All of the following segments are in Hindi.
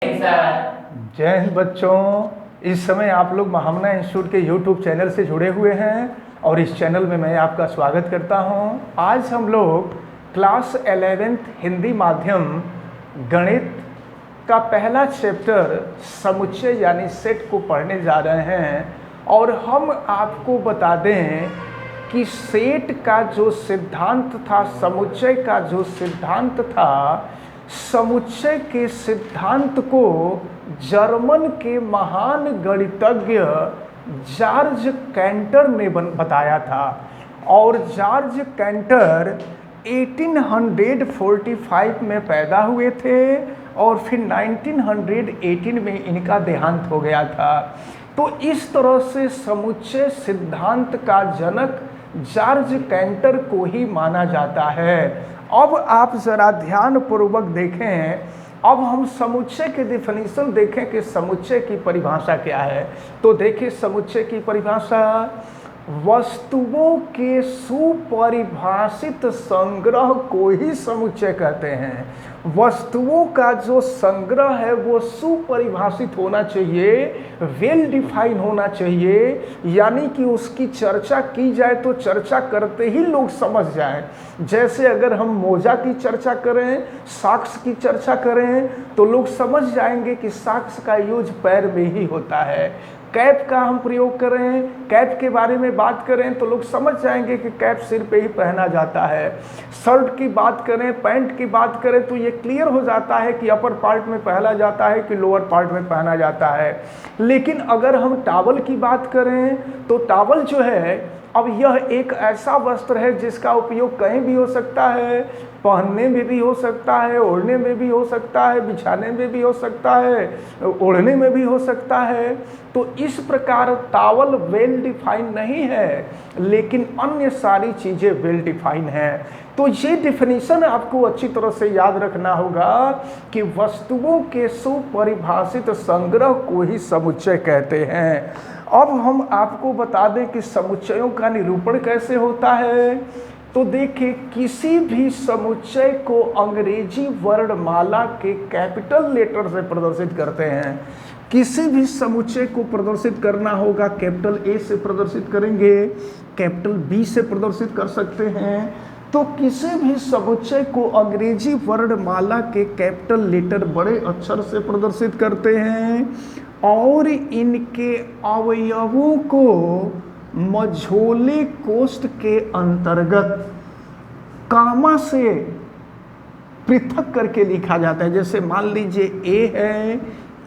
जय हिंद बच्चों। इस समय आप लोग महामना इंस्टीट्यूट के यूट्यूब चैनल से जुड़े हुए हैं और इस चैनल में मैं आपका स्वागत करता हूं। आज हम लोग क्लास 11th हिंदी माध्यम गणित का पहला चैप्टर समुच्चय यानी सेट को पढ़ने जा रहे हैं और हम आपको बता दें कि सेट का जो सिद्धांत था, समुच्चय का जो सिद्धांत था, समुच्चय के सिद्धांत को जर्मन के महान गणितज्ञ जॉर्ज कैंटर ने बताया था और जॉर्ज कैंटर 1845 में पैदा हुए थे और फिर 1918 में इनका देहांत हो गया था। तो इस तरह से समुच्चय सिद्धांत का जनक जॉर्ज कैंटर को ही माना जाता है। अब आप जरा ध्यान पूर्वक देखें, अब हम समुच्चय के डेफिनेशन देखें कि समुच्चय की परिभाषा क्या है। तो देखिए समुच्चय की परिभाषा, वस्तुओं के सुपरिभाषित संग्रह को ही समुच्चय कहते हैं। वस्तुओं का जो संग्रह है वो सुपरिभाषित होना चाहिए, वेल डिफाइन होना चाहिए, यानी कि उसकी चर्चा की जाए तो चर्चा करते ही लोग समझ जाएं। जैसे अगर हम मोजा की चर्चा करें, सॉक्स की चर्चा करें तो लोग समझ जाएंगे कि सॉक्स का यूज पैर में ही होता है। कैप का हम प्रयोग करें, कैप के बारे में बात करें तो लोग समझ जाएंगे कि कैप सिर पे ही पहना जाता है। शर्ट की बात करें, पैंट की बात करें तो ये क्लियर हो जाता है कि अपर पार्ट में पहना जाता है कि लोअर पार्ट में पहना जाता है। लेकिन अगर हम टॉवल की बात करें तो टॉवल जो है, अब यह एक ऐसा वस्त्र है जिसका उपयोग कहीं भी हो सकता है, पहनने में भी हो सकता है, ओढ़ने में भी हो सकता है, बिछाने में भी हो सकता है, ओढ़ने में भी हो सकता है। तो इस प्रकार टॉवल वेल डिफाइन नहीं है, लेकिन अन्य सारी चीज़ें वेल डिफाइन हैं। तो ये डिफिनीशन आपको अच्छी तरह से याद रखना होगा कि वस्तुओं के सुपरिभाषित संग्रह को ही समुच्चय कहते हैं। अब हम आपको बता दें कि समुच्चयों का निरूपण कैसे होता है। तो देखिए, किसी भी समुच्चय को अंग्रेजी वर्णमाला के कैपिटल लेटर से प्रदर्शित करते हैं। किसी भी समुच्चय को प्रदर्शित करना होगा, कैपिटल ए से प्रदर्शित करेंगे, कैपिटल बी से प्रदर्शित कर सकते हैं। तो किसी भी समुच्चय को अंग्रेजी वर्णमाला के कैपिटल लेटर बड़े अक्षर से प्रदर्शित करते हैं और इनके अवयवों को मझोले कोष्ठ के अंतर्गत कामा से पृथक करके लिखा जाता है। जैसे मान लीजिए ए है,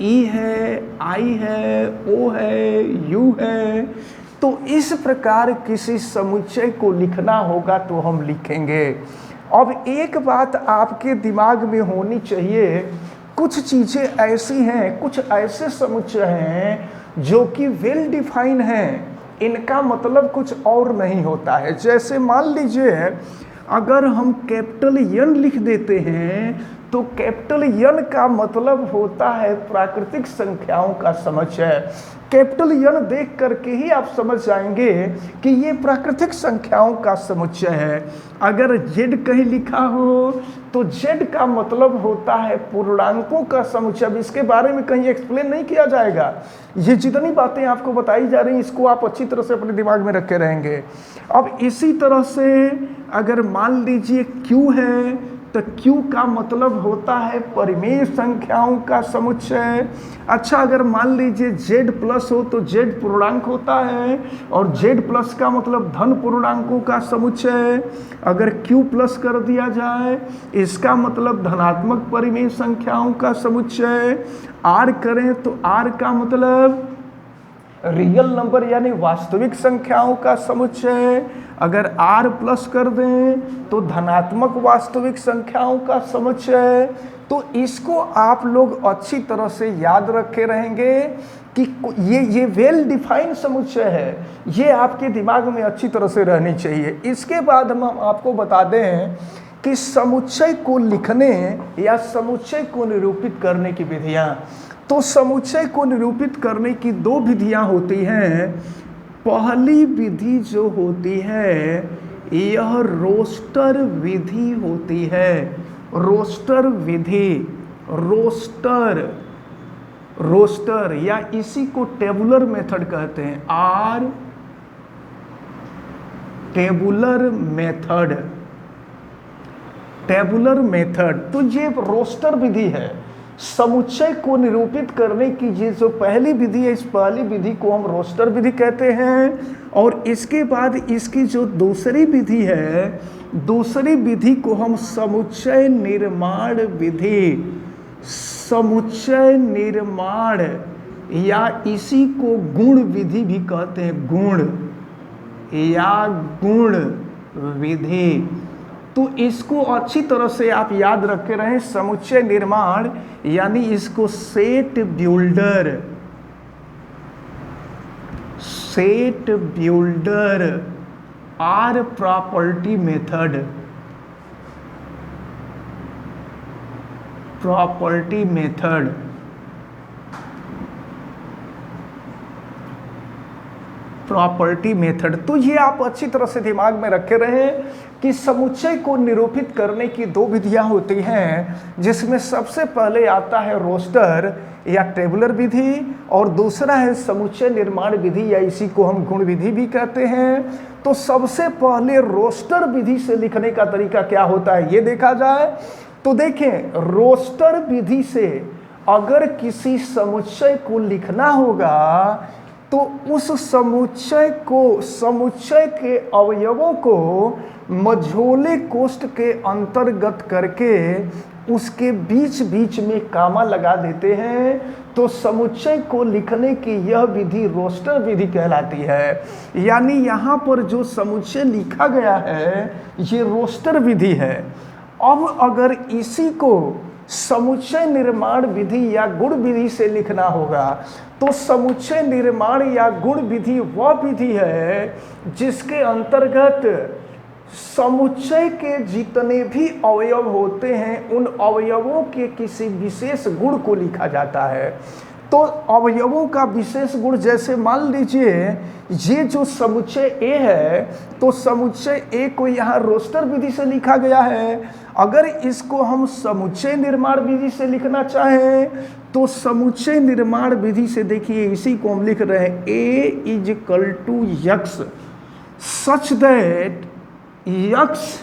ई है, आई है, ओ है, यू है। तो इस प्रकार किसी समुच्चय को लिखना होगा तो हम लिखेंगे। अब एक बात आपके दिमाग में होनी चाहिए, कुछ चीज़ें ऐसी हैं, कुछ ऐसे समुच्चय हैं जो कि वेल डिफाइन हैं, इनका मतलब कुछ और नहीं होता है। जैसे मान लीजिए अगर हम कैपिटल एन लिख देते हैं तो कैपिटल एन का मतलब होता है प्राकृतिक संख्याओं का समुच्चय। कैपिटल एन देख करके ही आप समझ जाएंगे कि ये प्राकृतिक संख्याओं का समुच्चय है। अगर जेड कहीं लिखा हो तो जेड का मतलब होता है पूर्णांकों का समुच्चय। अब इसके बारे में कहीं एक्सप्लेन नहीं किया जाएगा। ये जितनी बातें आपको बताई जा रही हैं इसको आप अच्छी तरह से अपने दिमाग में रखे रहेंगे। अब इसी तरह से अगर मान लीजिए क्यू है तो क्यू का मतलब होता है परिमेय संख्याओं का समुच्चय। अच्छा, अगर मान लीजिए जेड प्लस हो तो जेड पूर्णांक होता है और जेड प्लस का मतलब धन पूर्णांकों का समुच्चय। अगर क्यू प्लस कर दिया जाए इसका मतलब धनात्मक परिमेय संख्याओं का समुच्चय। आर करें तो आर का मतलब रियल नंबर यानी वास्तविक संख्याओं का समुच्चय। अगर r प्लस कर दें तो धनात्मक वास्तविक संख्याओं का समुच्चय। तो इसको आप लोग अच्छी तरह से याद रखे रहेंगे कि ये वेल डिफाइंड समुच्चय है, ये आपके दिमाग में अच्छी तरह से रहनी चाहिए। इसके बाद हम आपको बता दें कि समुच्चय को लिखने या समुच्चय को निरूपित करने की विधियाँ। तो समुच्चय को निरूपित करने की दो विधियां होती हैं। पहली विधि जो होती है यह रोस्टर विधि होती है। रोस्टर विधि, रोस्टर रोस्टर, या इसी को टेबुलर मेथड कहते हैं, or tabular method. Tabular method तो ये रोस्टर विधि है, समुच्चय को निरूपित करने की ये जो पहली विधि है, इस पहली विधि को हम रोस्टर विधि कहते हैं। और इसके बाद इसकी जो दूसरी विधि है, दूसरी विधि को हम समुच्चय निर्माण विधि, समुच्चय निर्माण, या इसी को गुण विधि भी कहते हैं, गुण या गुण विधि। तो इसको अच्छी तरह से आप याद रखे रहें, समुच्चय निर्माण यानी इसको set builder, set builder or property method, property method. Property method तो ये आप अच्छी तरह से दिमाग में रखे रहें कि समुच्चय को निरूपित करने की दो विधियां होती हैं, जिसमें सबसे पहले आता है रोस्टर या टेबुलर विधि, और दूसरा है समुच्चय निर्माण विधि, या इसी को हम गुण विधि भी कहते हैं। तो सबसे पहले रोस्टर विधि से लिखने का तरीका क्या होता है ये देखा जाए तो देखें, रोस्टर विधि से अगर किसी समुच्चय को लिखना होगा तो उस समुच्चय को, समुच्चय के अवयवों को मझोले कोष्ठ के अंतर्गत करके उसके बीच बीच में कामा लगा देते हैं, तो समुच्चय को लिखने की यह विधि रोस्टर विधि कहलाती है। यानी यहाँ पर जो समुच्चय लिखा गया है ये रोस्टर विधि है। अब अगर इसी को समुच्चय निर्माण विधि या गुण विधि से लिखना होगा तो समुच्चय निर्माण या गुण विधि वह विधि है जिसके अंतर्गत समुच्चय के जितने भी अवयव होते हैं उन अवयवों के किसी विशेष गुण को लिखा जाता है। तो अवयवों का विशेष गुण, जैसे मान लीजिए ये जो समुच्चय ए है तो समुच्चय ए को यहाँ रोस्टर विधि से लिखा गया है। अगर इसको हम समुच्चय निर्माण विधि से लिखना चाहें तो समुच्चय निर्माण विधि से देखिए इसी को हम लिख रहे हैं, A is equal to x such that x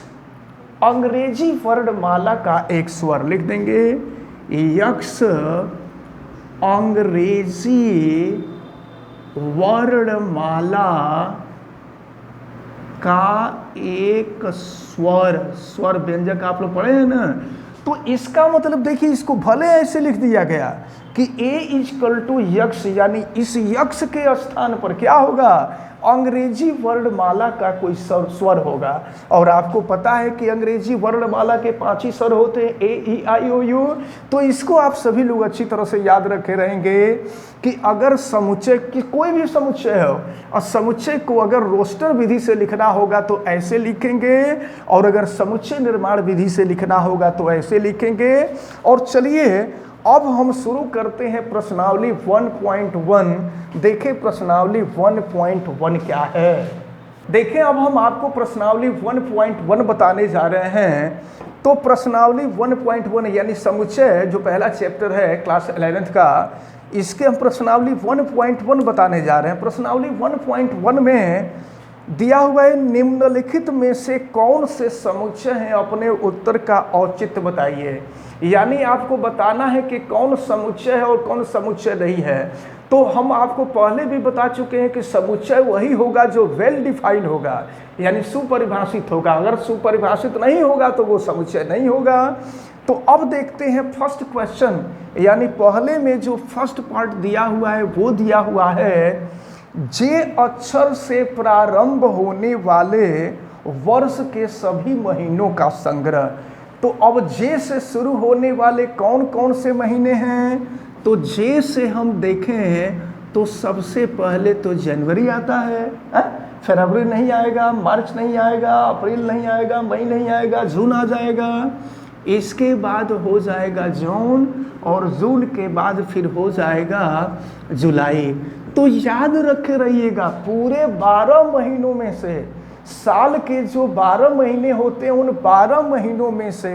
अंग्रेजी वर्णमाला का एक स्वर लिख देंगे, यक्स अंग्रेजी वर्णमाला का एक स्वर, स्वर व्यंजक आप लोग पढ़े हैं ना। तो इसका मतलब देखिए, इसको भले ऐसे लिख दिया गया कि ए इक्वल टू यक्स, यानी इस यक्स के स्थान पर क्या होगा, अंग्रेजी वर्णमाला का कोई स्वर होगा। और आपको पता है कि अंग्रेजी वर्णमाला के 5 ही स्वर होते हैं, ए ई आई ओ यू। तो इसको आप सभी लोग अच्छी तरह से याद रखे रहेंगे कि अगर समुच्चय की कोई भी समुच्चय हो और समुच्चय को अगर रोस्टर विधि से लिखना होगा तो ऐसे लिखेंगे, और अगर समुच्चय निर्माण विधि से लिखना होगा तो ऐसे लिखेंगे। और चलिए अब हम शुरू करते हैं प्रश्नावली 1.1। देखें प्रश्नावली 1.1 क्या है। देखें अब हम आपको प्रश्नावली 1.1 बताने जा रहे हैं। तो प्रश्नावली 1.1 यानी समुच्चय जो पहला चैप्टर है क्लास 11th का, इसके हम प्रश्नावली 1.1 बताने जा रहे हैं। प्रश्नावली 1.1 में दिया हुआ है, निम्नलिखित में से कौन से समुच्चय हैं, अपने उत्तर का औचित्य बताइए। यानी आपको बताना है कि कौन समुच्चय है और कौन समुच्चय नहीं है। तो हम आपको पहले भी बता चुके हैं कि समुच्चय वही होगा जो वेल डिफाइंड होगा, यानी सुपरिभाषित होगा। अगर सुपरिभाषित नहीं होगा तो वो समुच्चय नहीं होगा। तो अब देखते हैं फर्स्ट क्वेश्चन, यानी पहले में जो फर्स्ट पार्ट दिया हुआ है वो दिया हुआ है, जे अक्षर से प्रारंभ होने वाले वर्ष के सभी महीनों का संग्रह। तो अब जे से शुरू होने वाले कौन कौन से महीने हैं, तो जे से हम देखें तो सबसे पहले तो जनवरी आता है, फरवरी नहीं आएगा, मार्च नहीं आएगा, अप्रैल नहीं आएगा, मई नहीं आएगा, जून आ जाएगा। इसके बाद हो जाएगा जून, और जून के बाद फिर हो जाएगा जुलाई। तो याद रखे रहिएगा, पूरे 12 महीनों में से साल के जो 12 महीने होते हैं उन 12 महीनों में से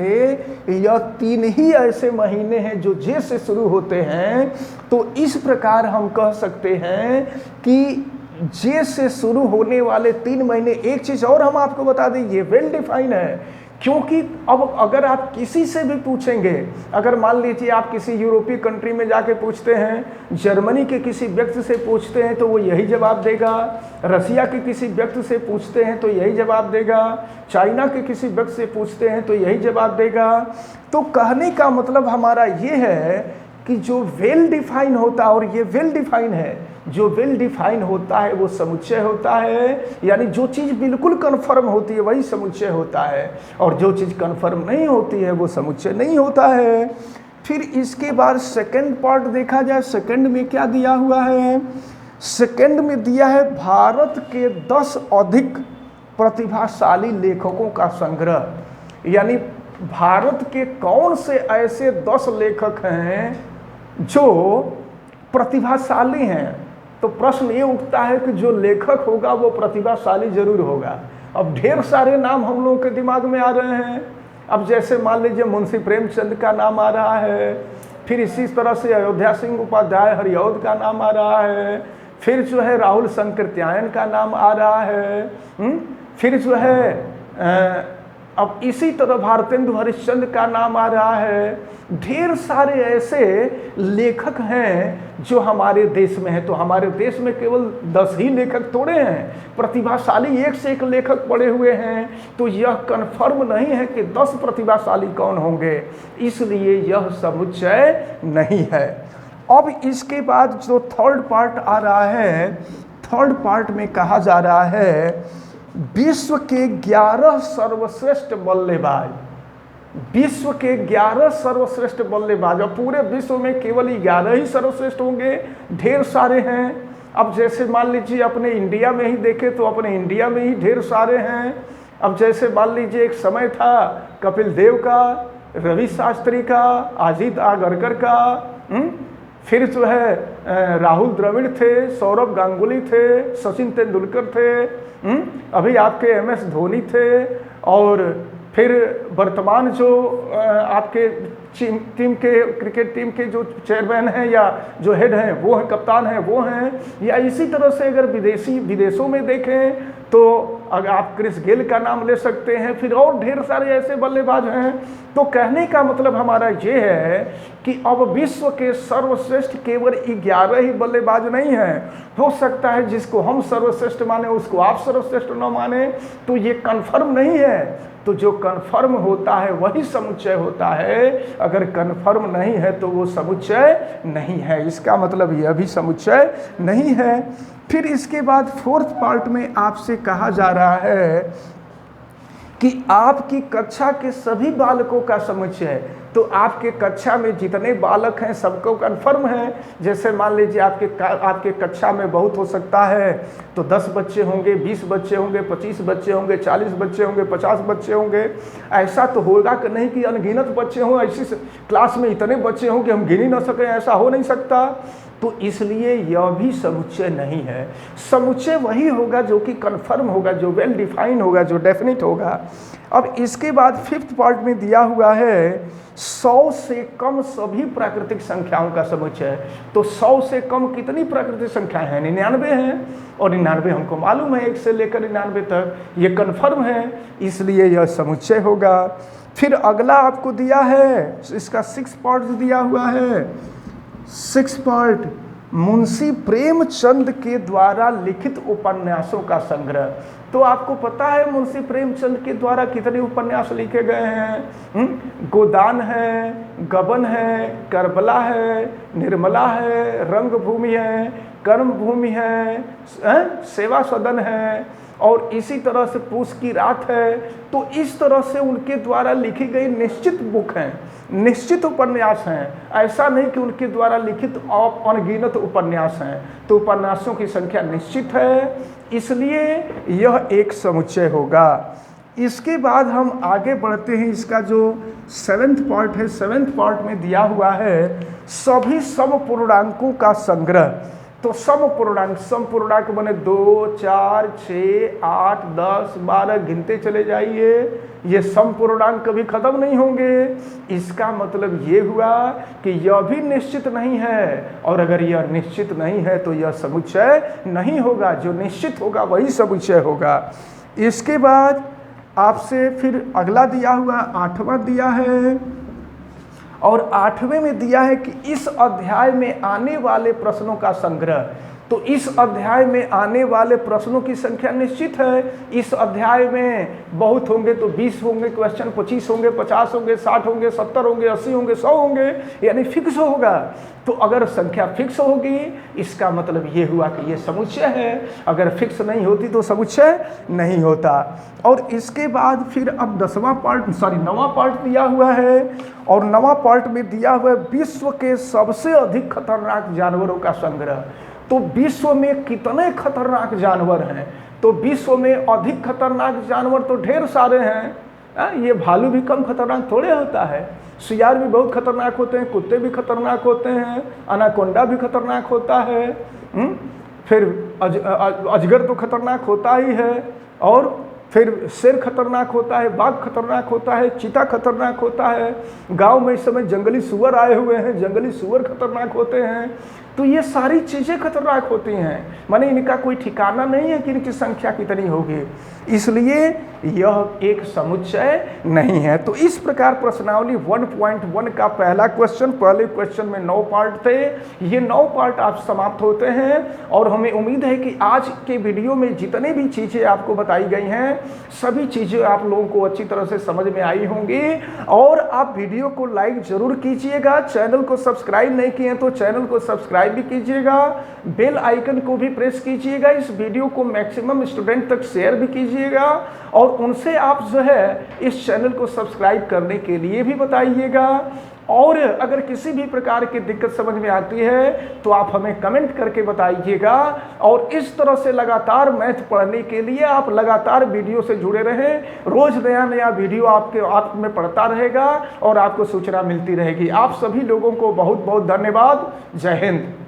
यह 3 ही ऐसे महीने हैं जो जे से शुरू होते हैं। तो इस प्रकार हम कह सकते हैं कि जे से शुरू होने वाले 3 महीने। एक चीज और हम आपको बता दें, ये वेल डिफाइन है, क्योंकि अब अगर आप किसी से भी पूछेंगे, अगर मान लीजिए आप किसी यूरोपीय कंट्री में जाके पूछते हैं, जर्मनी के किसी व्यक्ति से पूछते हैं तो वो यही जवाब देगा, रसिया के किसी व्यक्ति से पूछते हैं तो यही जवाब देगा, चाइना के किसी व्यक्ति से पूछते हैं तो यही जवाब देगा। तो कहने का मतलब हमारा ये है कि जो वेल डिफाइन होता है, और ये वेल डिफाइन है, जो वेल डिफाइन होता है वो समुच्चय होता है, यानी जो चीज़ बिल्कुल कन्फर्म होती है वही समुच्चय होता है, और जो चीज़ कन्फर्म नहीं होती है वो समुच्चय नहीं होता है। फिर इसके बाद सेकंड पार्ट देखा जाए, सेकंड में क्या दिया हुआ है? सेकंड में दिया है भारत के 10 अधिक प्रतिभाशाली लेखकों का संग्रह, यानी भारत के कौन से ऐसे 10 लेखक हैं जो प्रतिभाशाली हैं। तो प्रश्न ये उठता है कि जो लेखक होगा वो प्रतिभाशाली जरूर होगा। अब ढेर सारे नाम हम लोगों के दिमाग में आ रहे हैं। अब जैसे मान लीजिए मुंशी प्रेमचंद का नाम आ रहा है, फिर इसी तरह से अयोध्या सिंह उपाध्याय हरिऔध का नाम आ रहा है, फिर जो है राहुल शंकरत्यायन का नाम आ रहा है, फिर जो है अब इसी तरह भारतेंदु हरिश्चंद्र का नाम आ रहा है। ढेर सारे ऐसे लेखक हैं जो हमारे देश में हैं। तो हमारे देश में केवल 10 ही लेखक थोड़े हैं, प्रतिभाशाली एक से एक लेखक पड़े हुए हैं। तो यह कन्फर्म नहीं है कि 10 प्रतिभाशाली कौन होंगे, इसलिए यह समुच्चय नहीं है। अब इसके बाद जो थर्ड पार्ट आ रहा है, थर्ड पार्ट में कहा जा रहा है विश्व के 11 सर्वश्रेष्ठ बल्लेबाज, विश्व के 11 सर्वश्रेष्ठ बल्लेबाज। और पूरे विश्व में केवल 11 ही सर्वश्रेष्ठ होंगे, ढेर सारे हैं। अब जैसे मान लीजिए अपने इंडिया में ही देखें तो अपने इंडिया में ही ढेर सारे हैं। अब जैसे मान लीजिए एक समय था कपिल देव का, रवि शास्त्री का, अजीत आगरकर का, फिर जो है राहुल द्रविड़ थे, सौरभ गांगुली थे, सचिन तेंदुलकर थे, अभी आपके MS धोनी थे, और फिर वर्तमान जो आपके टीम के क्रिकेट टीम के जो चेयरमैन हैं या जो हेड हैं वो हैं, कप्तान हैं वो हैं। या इसी तरह से अगर विदेशों में देखें तो अगर आप क्रिस गेल का नाम ले सकते हैं, फिर और ढेर सारे ऐसे बल्लेबाज हैं। तो कहने का मतलब हमारा ये है कि अब विश्व के सर्वश्रेष्ठ केवल 11 ही बल्लेबाज नहीं हैं। हो सकता है जिसको हम सर्वश्रेष्ठ माने उसको आप सर्वश्रेष्ठ न माने, तो ये कन्फर्म नहीं है। तो जो कन्फर्म होता है वही समुच्चय होता है, अगर कन्फर्म नहीं है तो वो समुच्चय नहीं है। इसका मतलब यह भी समुच्चय नहीं है। फिर इसके बाद फोर्थ पार्ट में आपसे कहा जा रहा है कि आपकी कक्षा के सभी बालकों का समुच्चय। तो आपके कक्षा में जितने बालक हैं सबको कन्फर्म है। जैसे मान लीजिए आपके कक्षा में बहुत हो सकता है तो 10 बच्चे होंगे, 20 बच्चे होंगे, 25 बच्चे होंगे, 40 बच्चे होंगे, 50 बच्चे होंगे। ऐसा तो होगा कि नहीं कि अनगिनत बच्चे हों, ऐसी क्लास में इतने बच्चे हों कि हम गिन ही ना सकें, ऐसा हो नहीं सकता। तो इसलिए यह भी समुच्चय नहीं है। समुच्चय वही होगा जो कि कन्फर्म होगा, जो वेल डिफाइन होगा, जो डेफिनिट होगा। अब इसके बाद फिफ्थ पार्ट में दिया हुआ है 100 से कम सभी प्राकृतिक संख्याओं का समुच्चय। तो 100 से कम कितनी प्राकृतिक संख्याएं हैं? 99 हैं, और 99 हमको मालूम है 1 से लेकर 99 तक, ये कन्फर्म है, इसलिए यह समुच्चय होगा। फिर अगला आपको दिया है, इसका 6 पार्ट दिया हुआ है। 6 पार्ट मुंशी प्रेमचंद के द्वारा लिखित उपन्यासों का संग्रह। तो आपको पता है मुंशी प्रेमचंद के द्वारा कितने उपन्यास लिखे गए हैं? गोदान है, गबन है, करबला है, निर्मला है, रंगभूमि है, कर्मभूमि है, सेवा सदन है, और इसी तरह से पूस की रात है। तो इस तरह से उनके द्वारा लिखी गई निश्चित बुक हैं, निश्चित उपन्यास हैं। ऐसा नहीं कि उनके द्वारा लिखित अनगिनत उपन्यास हैं। तो उपन्यासों की संख्या निश्चित है, इसलिए यह एक समुच्चय होगा। इसके बाद हम आगे बढ़ते हैं। इसका जो 7th पार्ट है, 7th पार्ट में दिया हुआ है सभी समपूर्णांकों का संग्रह। तो सम पूर्णांक बने 2, 4, 6, 8, 10, 12 गिनते चले जाइए, ये सम पूर्णांक कभी खत्म नहीं होंगे। इसका मतलब ये हुआ कि यह भी निश्चित नहीं है, और अगर यह निश्चित नहीं है तो यह समुच्चय नहीं होगा। जो निश्चित होगा वही समुच्चय होगा। इसके बाद आपसे फिर अगला दिया हुआ 8वां दिया है, और 8वें में दिया है कि इस अध्याय में आने वाले प्रश्नों का संग्रह। तो इस अध्याय में आने वाले प्रश्नों की संख्या निश्चित है। इस अध्याय में बहुत होंगे तो 20 होंगे क्वेश्चन, 25 होंगे, 50 होंगे, 60 होंगे, 70 होंगे, 80 होंगे, 100 होंगे, यानी फिक्स होगा। तो अगर संख्या फिक्स होगी इसका मतलब ये हुआ कि ये समुच्चय है, अगर फिक्स नहीं होती तो समुच्चय नहीं होता। और इसके बाद फिर अब 9वां पार्ट दिया हुआ है, और 9वां पार्ट में दिया हुआ है विश्व के सबसे अधिक खतरनाक जानवरों का संग्रह। तो विश्व में कितने खतरनाक जानवर हैं? तो विश्व में अधिक खतरनाक जानवर तो ढेर सारे हैं। ये भालू भी कम खतरनाक थोड़े होता है, सियार भी बहुत खतरनाक होते हैं, कुत्ते भी खतरनाक होते हैं, अनाकोंडा भी खतरनाक होता है, फिर अजगर तो खतरनाक होता ही है, और फिर शेर खतरनाक होता है, बाघ खतरनाक होता है, चीता खतरनाक होता है। गांव में इस समय जंगली सुअर आए हुए हैं, जंगली सुअर खतरनाक होते हैं। तो ये सारी चीज़ें खतरनाक होती हैं, माने इनका कोई ठिकाना नहीं है कि इनकी संख्या कितनी होगी, इसलिए यह एक समुच्चय नहीं है। तो इस प्रकार प्रश्नावली 1.1 का पहला क्वेश्चन, पहले क्वेश्चन में 9 पार्ट थे, ये 9 पार्ट आज समाप्त होते हैं। और हमें उम्मीद है कि आज के वीडियो में जितने भी चीज़ें आपको बताई गई हैं सभी चीज़ें आप लोगों को अच्छी तरह से समझ में आई होंगी। और आप वीडियो को लाइक जरूर कीजिएगा, चैनल को सब्सक्राइब नहीं किए तो चैनल को सब्सक्राइब भी कीजिएगा, बेल आइकन को भी प्रेस कीजिएगा, इस वीडियो को मैक्सिमम स्टूडेंट तक शेयर भी कीजिएगा, और उनसे आप जो है इस चैनल को सब्सक्राइब करने के लिए भी बताइएगा। और अगर किसी भी प्रकार की दिक्कत समझ में आती है तो आप हमें कमेंट करके बताइएगा। और इस तरह से लगातार मैथ पढ़ने के लिए आप लगातार वीडियो से जुड़े रहें, रोज नया नया वीडियो आप में पढ़ता रहेगा और आपको सूचना मिलती रहेगी। आप सभी लोगों को बहुत बहुत धन्यवाद। जय हिंद।